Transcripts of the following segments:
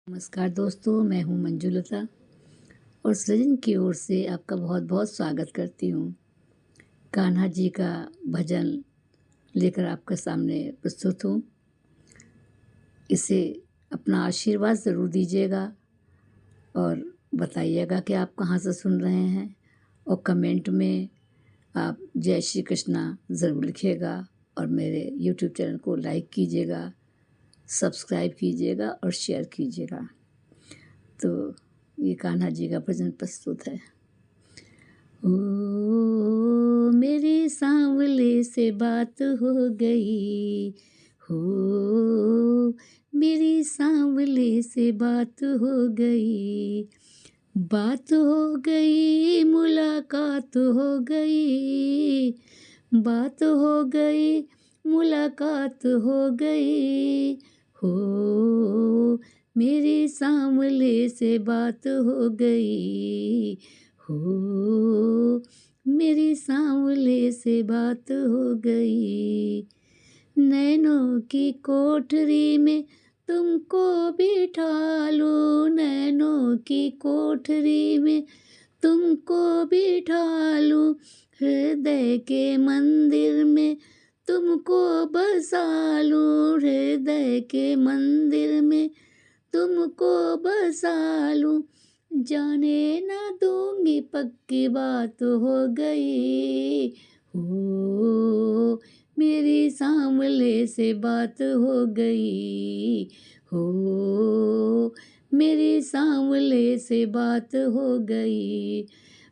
नमस्कार दोस्तों, मैं हूँ मंजुलता और सृजन की ओर से आपका बहुत-बहुत स्वागत करती हूँ। कान्हा जी का भजन लेकर आपके सामने प्रस्तुत हूँ। इसे अपना आशीर्वाद ज़रूर दीजिएगा और बताइएगा कि आप कहाँ से सुन रहे हैं और कमेंट में आप जय श्री कृष्णा ज़रूर लिखिएगा और मेरे यूट्यूब चैनल को लाइक कीजिएगा, सब्सक्राइब कीजिएगा और शेयर कीजिएगा। तो ये कान्हा जी का भजन प्रस्तुत है। ओ मेरे सांवले से बात हो गई, हो मेरी सांवले से बात हो गई, बात हो गई मुलाकात हो गई, बात हो गई मुलाकात हो गई, हो मेरे सांवले से बात हो गई, हो मेरे सांवले से बात हो गई। नैनों की कोठरी में तुमको बिठा लूं, नैनों की कोठरी में तुमको बिठा लूं, हृदय के मंदिर में तुमको बसा लूं, हृदय के मंदिर में तुमको बसा लूं, जाने ना दूंगी पक्की बात हो गई, हो मेरी सांवले से बात हो गई, हो मेरी सांवले से बात हो गई,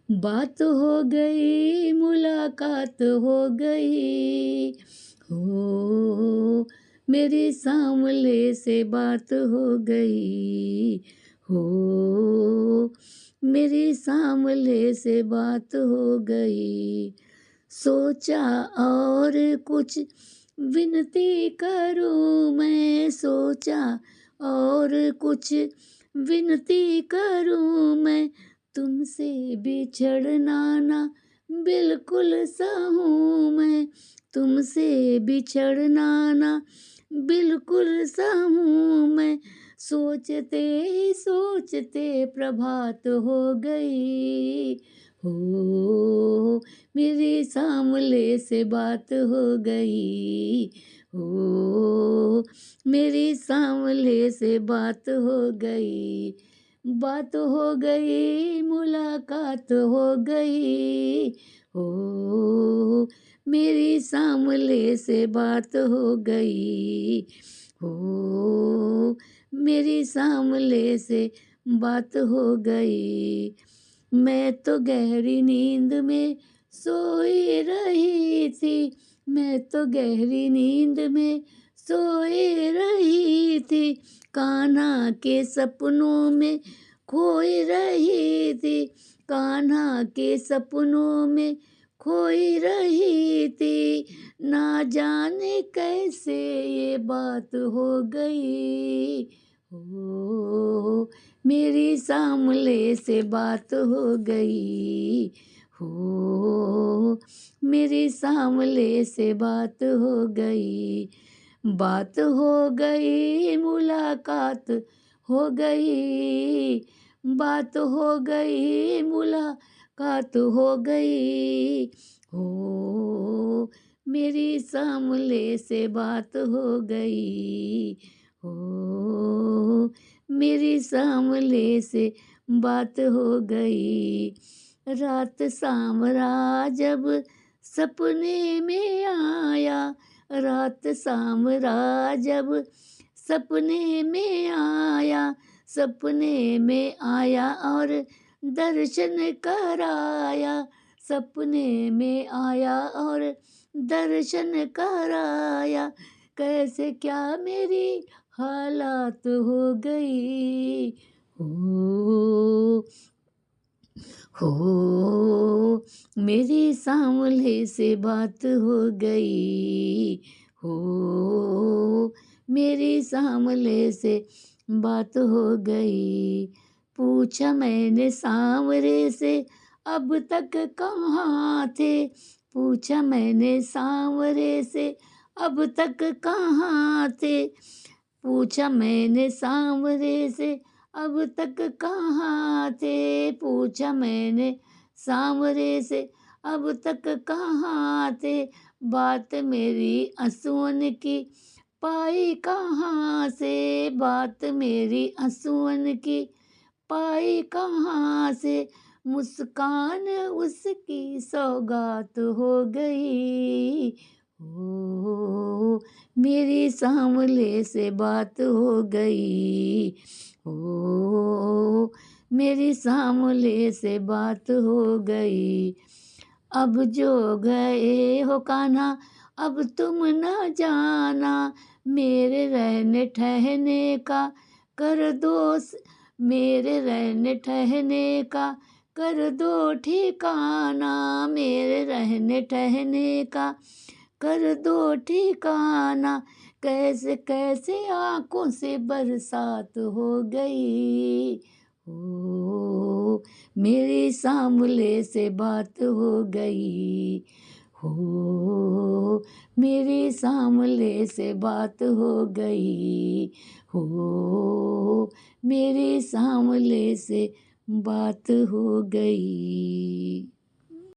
बात हो गई मुलाकात हो गई, हो मेरी सांवले से बात हो गई, हो मेरी सांवले से बात हो गई। सोचा और कुछ विनती करूं मैं, सोचा और कुछ विनती करूं मैं, तुमसे बिछड़ना ना बिल्कुल सहूं मैं, तुमसे बिछड़ना ना बिल्कुल सहूं मैं, सोचते ही सोचते प्रभात हो गई, हो मेरी सांवले से बात हो गई, हो मेरी सांवले से बात हो गई, बात हो गई मुलाकात हो गई, हो मेरी सांवले से बात हो गई, हो मेरी सांवले से बात हो गई। मैं तो गहरी नींद में सोई रही थी, मैं तो गहरी नींद में सोई रही थी, कान्हा के सपनों में खोई रही थी, कान्हा के सपनों में खोई रही थी, ना जाने कैसे ये बात हो गई, हो मेरी सांवले से बात हो गई, हो मेरी सांवले से बात हो गई, बात हो गई मुलाकात हो गई, बात हो गई मुलाकात हो गई, हो मेरी सांवले से बात हो गई, हो मेरी सांवले से बात हो गई। रात सांवरा जब सपने में आया, रात सांवरा जब सपने में आया, सपने में आया और दर्शन कराया, सपने में आया और दर्शन कराया, कैसे क्या मेरी हालात हो गई, हो मेरी सांवले से बात हो गई, हो मेरी सांवले से बात हो गई। पूछा मैंने सांवरे से अब तक कहाँ थे, पूछा मैंने सांवरे से अब तक कहाँ थे, पूछा मैंने सांवरे से अब तक कहाँ थे, पूछा मैंने सांवरे से अब तक कहाँ थे, बात मेरी असुअन की पाई कहाँ से, बात मेरी असुअन की पाई कहाँ से, मुस्कान उसकी सौगात हो गई। ओ मेरी सांवले से बात हो गई, ओ मेरी सांवले से बात हो गई। अब जो गए हो कान्हा अब तुम न जाना, मेरे रहने ठहरने का कर दो मेरे रहने ठहरने का कर दो ठिकाना, मेरे रहने ठहरने का कर दो ठिकाना। कैसे कैसे आँखों से बरसात हो गई, हो मेरी सांवले से बात हो गई, हो मेरी सांवले से बात हो गई, हो मेरी सांवले से बात हो गई।